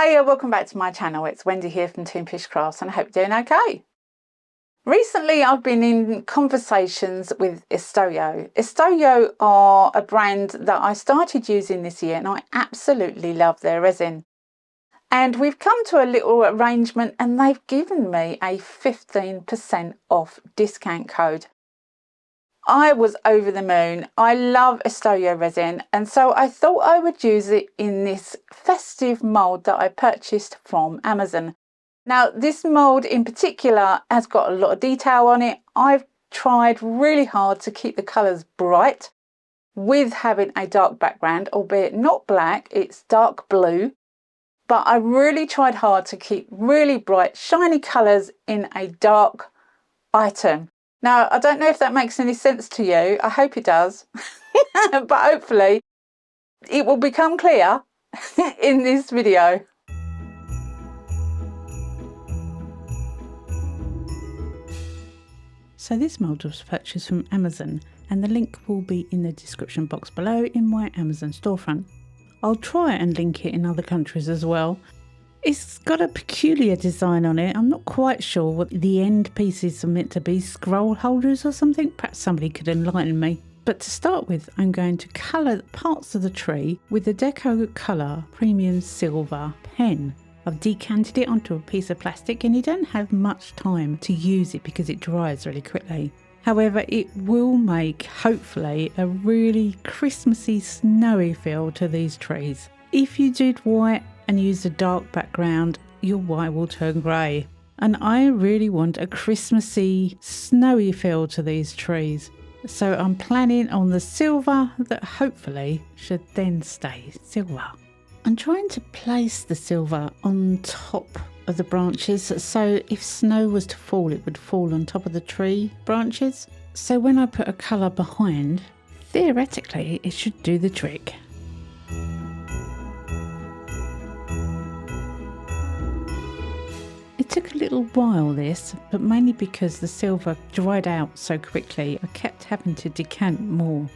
Hiya, welcome back to my channel. It's Wendy here from Toonpish Crafts and I hope you're doing okay. Recently I've been in conversations with Estoyo. Estoyo are a brand that I started using this year and I absolutely love their resin. And we've come to a little arrangement and they've given me a 15% off discount code. I was over the moon. I love Estoyo resin and so I thought I would use it in this festive mould that I purchased from Amazon. Now this mould in particular has got a lot of detail on it. I've tried really hard to keep the colours bright with having a dark background, albeit not black, it's dark blue. But I really tried hard to keep really bright shiny colours in a dark item. Now, I don't know if that makes any sense to you. I hope it does. But hopefully it will become clear in this video. So this mould was purchased from Amazon and the link will be in the description box below in my Amazon storefront. I'll try and link it in other countries as well. It's got a peculiar design on it. I'm not quite sure what the end pieces are meant to be, scroll holders or something. Perhaps somebody could enlighten me. But to start with, I'm going to colour parts of the tree with the Deco Colour Premium Silver pen. I've decanted it onto a piece of plastic and you don't have much time to use it because it dries really quickly. However, it will make, hopefully, a really Christmassy, snowy feel to these trees. If you did white and use a dark background, your white will turn grey. And I really want a Christmassy, snowy feel to these trees. So I'm planning on the silver that hopefully should then stay silver. I'm trying to place the silver on top of the branches, so if snow was to fall, it would fall on top of the tree branches. So when I put a colour behind, theoretically it should do the trick. It took a little while this, but mainly because the silver dried out so quickly, I kept having to decant more.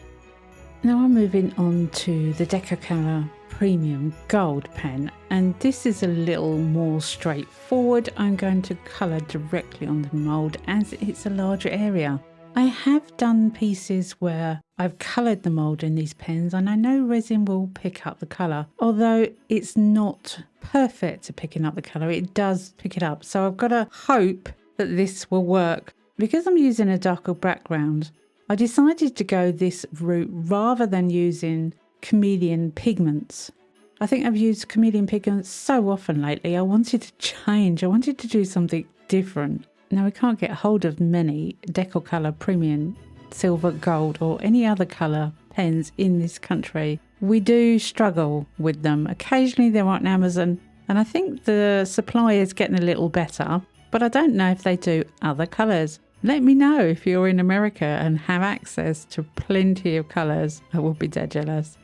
Now I'm moving on to the Decocolour Premium Gold pen, and this is a little more straightforward. I'm going to colour directly on the mould as it's a larger area. I have done pieces where I've coloured the mould in these pens and I know resin will pick up the colour, although it's not perfect at picking up the colour, it does pick it up. So I've got to hope that this will work. Because I'm using a darker background, I decided to go this route rather than using chameleon pigments. I think I've used chameleon pigments so often lately. I wanted to change. I wanted to do something different. Now we can't get hold of many Decocolour Premium Silver, Gold or any other colour pens in this country. We do struggle with them. Occasionally they're on Amazon and I think the supply is getting a little better, but I don't know if they do other colours. Let me know if you're in America and have access to plenty of colours. I will be dead jealous.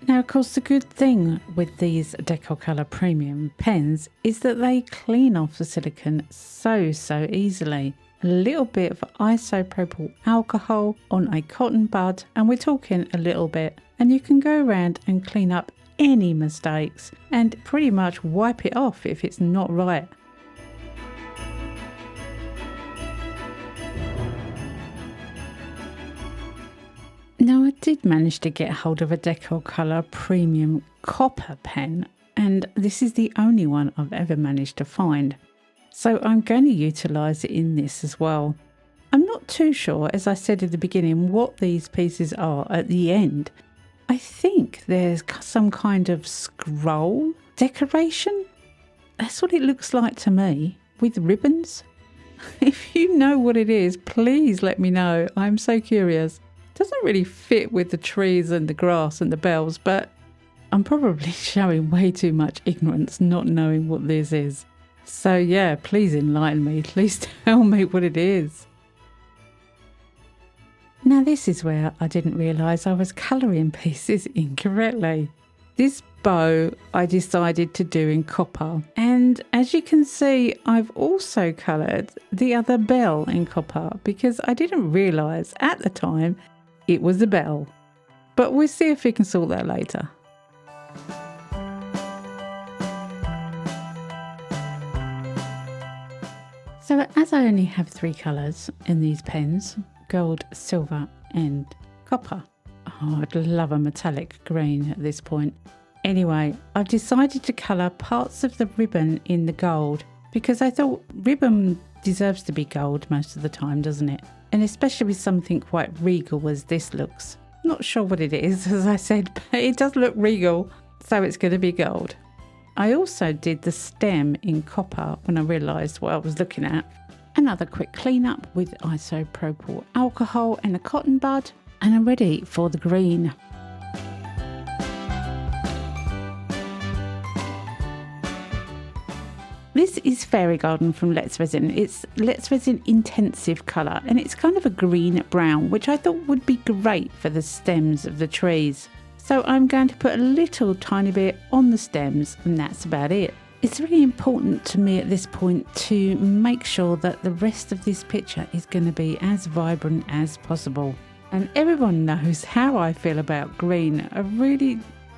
Now, of course, the good thing with these Decocolour Premium pens is that they clean off the silicone so easily. A little bit of isopropyl alcohol on a cotton bud, and we're talking a little bit, and you can go around and clean up any mistakes and pretty much wipe it off if it's not right. Now I did manage to get hold of a Decocolour Premium Copper pen, and this is the only one I've ever managed to find. So I'm going to utilise it in this as well. I'm not too sure, as I said at the beginning, what these pieces are at the end. I think there's some kind of scroll decoration. That's what it looks like to me, with ribbons. If you know what it is, please let me know. I'm so curious. Doesn't really fit with the trees and the grass and the bells, but I'm probably showing way too much ignorance not knowing what this is. So yeah, please enlighten me. Please tell me what it is. Now this is where I didn't realise I was colouring pieces incorrectly. This bow I decided to do in copper, and as you can see I've also coloured the other bell in copper because I didn't realise at the time it was a bell. But we'll see if we can sort that later. So as I only have 3 colours in these pens, gold, silver and copper. Oh, I'd love a metallic green at this point. Anyway, I've decided to colour parts of the ribbon in the gold because I thought ribbon deserves to be gold most of the time, doesn't it? And especially with something quite regal as this looks. Not sure what it is, as I said, but it does look regal, so it's going to be gold. I also did the stem in copper when I realised what I was looking at. Another quick clean up with isopropyl alcohol and a cotton bud, and I'm ready for the green. This is Fairy Garden from Let's Resin. It's Let's Resin Intensive colour, and it's kind of a green brown, which I thought would be great for the stems of the trees. So I'm going to put a little tiny bit on the stems, and that's about it. It's really important to me at this point to make sure that the rest of this picture is going to be as vibrant as possible. And everyone knows how I feel about green.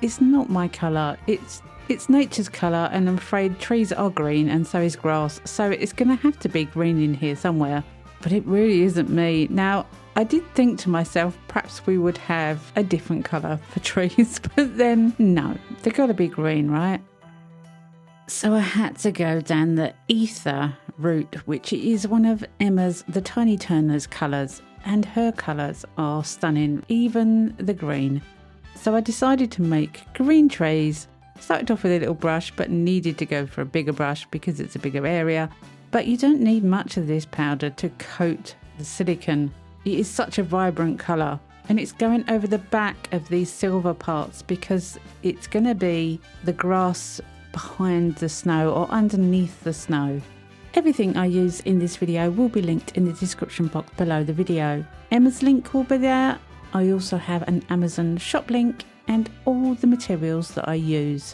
It's not my colour. It's nature's colour, and I'm afraid trees are green and so is grass, so it's going to have to be green in here somewhere, but it really isn't me. Now, I did think to myself perhaps we would have a different colour for trees, but then no, they've got to be green, right? So I had to go down the ether route, which is one of Emma's, the Tiny Turner's colours, and her colours are stunning, even the green. So I decided to make green trees. Started off with a little brush, but needed to go for a bigger brush because it's a bigger area. But you don't need much of this powder to coat the silicone. It is such a vibrant colour, and it's going over the back of these silver parts because it's going to be the grass behind the snow or underneath the snow. Everything I use in this video will be linked in the description box below the video. Emma's link will be there. I also have an Amazon shop link and all the materials that I use.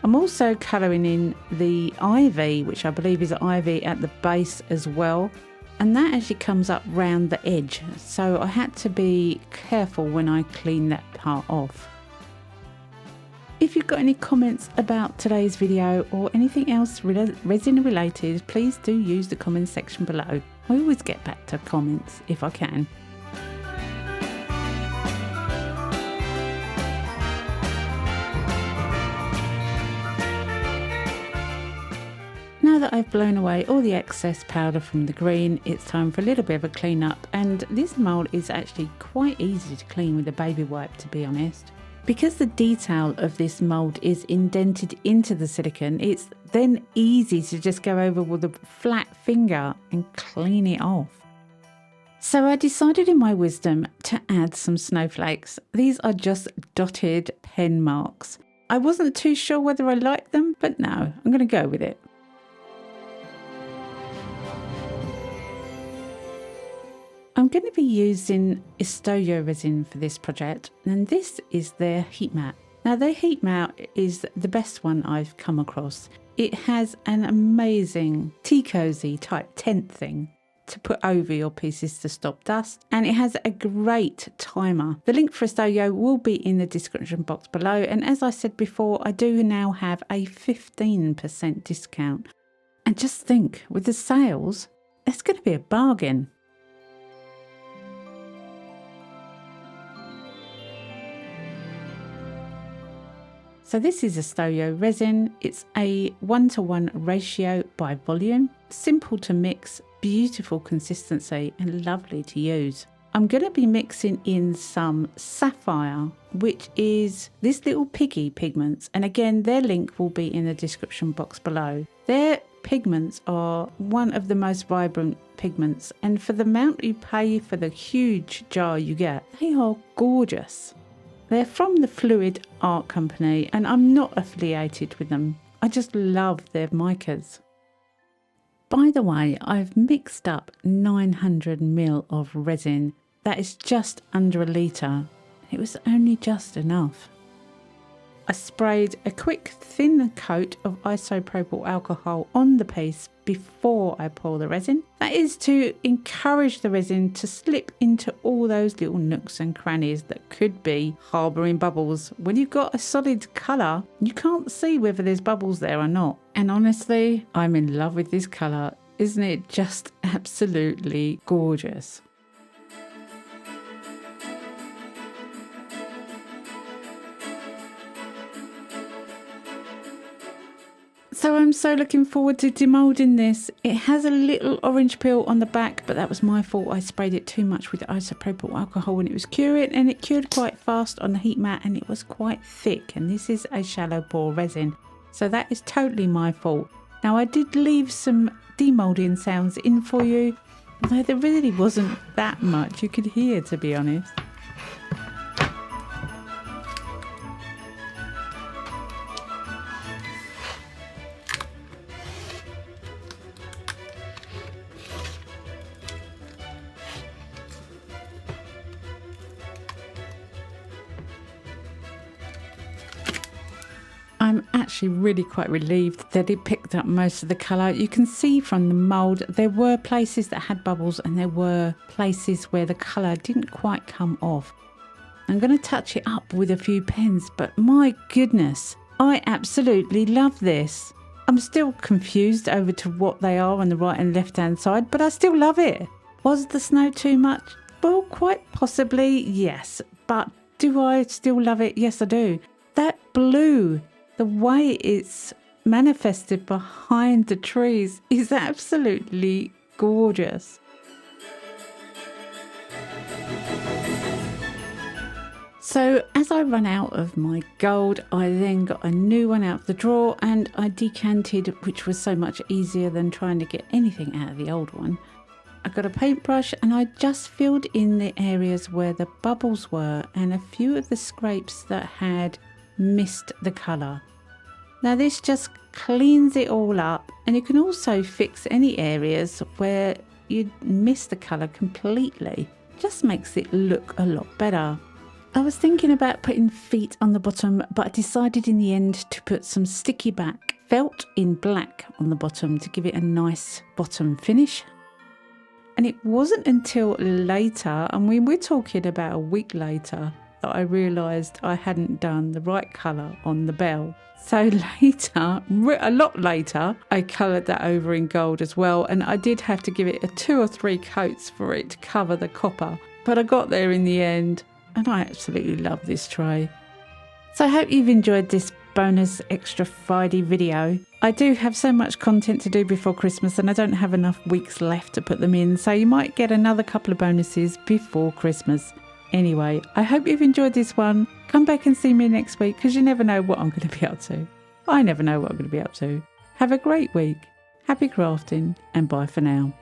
I'm also colouring in the ivy, which I believe is ivy at the base as well, and that actually comes up round the edge, so I had to be careful when I clean that part off. If you've got any comments about today's video or anything else resin related, please do use the comments section below. I always get back to comments if I can. Now that I've blown away all the excess powder from the green, it's time for a little bit of a clean up, and this mould is actually quite easy to clean with a baby wipe, to be honest. Because the detail of this mould is indented into the silicone, it's then easy to just go over with a flat finger and clean it off. So I decided in my wisdom to add some snowflakes. These are just dotted pen marks. I wasn't too sure whether I liked them, but no, I'm going to go with it. I'm going to be using Estoyo resin for this project, and this is their heat mat. Now their heat mat is the best one I've come across. It has an amazing tea cozy type tent thing to put over your pieces to stop dust, and it has a great timer. The link for Estoyo will be in the description box below, and as I said before, I do now have a 15% discount. And just think, with the sales, it's going to be a bargain. So this is Estoyo resin. It's a 1:1 ratio by volume, simple to mix, beautiful consistency and lovely to use. I'm going to be mixing in some sapphire, which is this little piggy pigments, and again their link will be in the description box below. Their pigments are one of the most vibrant pigments, and for the amount you pay for the huge jar you get, they are gorgeous. They're from the Fluid Art Company, and I'm not affiliated with them. I just love their micas. By the way, I've mixed up 900 ml of resin. That is just under a litre. It was only just enough. I sprayed a quick thin coat of isopropyl alcohol on the piece before I pour the resin. That is to encourage the resin to slip into all those little nooks and crannies that could be harbouring bubbles. When you've got a solid colour, you can't see whether there's bubbles there or not. And honestly, I'm in love with this colour. Isn't it just absolutely gorgeous? So I'm so looking forward to demoulding this. It has a little orange peel on the back, but that was my fault. I sprayed it too much with isopropyl alcohol when it was curing, and it cured quite fast on the heat mat, and it was quite thick, and this is a shallow pore resin. So that is totally my fault. Now I did leave some demoulding sounds in for you, although there really wasn't that much you could hear, to be honest. I'm actually really quite relieved that it picked up most of the colour. You can see from the mould there were places that had bubbles and there were places where the colour didn't quite come off. I'm going to touch it up with a few pens, but my goodness, I absolutely love this. I'm still confused over to what they are on the right and left hand side, but I still love it. Was the snow too much? Well, quite possibly, yes. But do I still love it? Yes, I do. That blue, the way it's manifested behind the trees is absolutely gorgeous. So as I run out of my gold, I then got a new one out of the drawer and I decanted, which was so much easier than trying to get anything out of the old one. I got a paintbrush and I just filled in the areas where the bubbles were and a few of the scrapes that had missed the colour. Now this just cleans it all up, and you can also fix any areas where you miss the colour completely. Just makes it look a lot better. I was thinking about putting feet on the bottom, but I decided in the end to put some sticky back felt in black on the bottom to give it a nice bottom finish. And it wasn't until later, and we're talking about a week later, that I realised I hadn't done the right colour on the bell. So later, a lot later, I coloured that over in gold as well, and I did have to give it a 2 or 3 coats for it to cover the copper. But I got there in the end, and I absolutely love this tray. So I hope you've enjoyed this bonus extra Friday video. I do have so much content to do before Christmas, and I don't have enough weeks left to put them in, so you might get another couple of bonuses before Christmas. Anyway, I hope you've enjoyed this one. Come back and see me next week, because you never know what I'm going to be up to. I never know what I'm going to be up to. Have a great week. Happy crafting, and bye for now.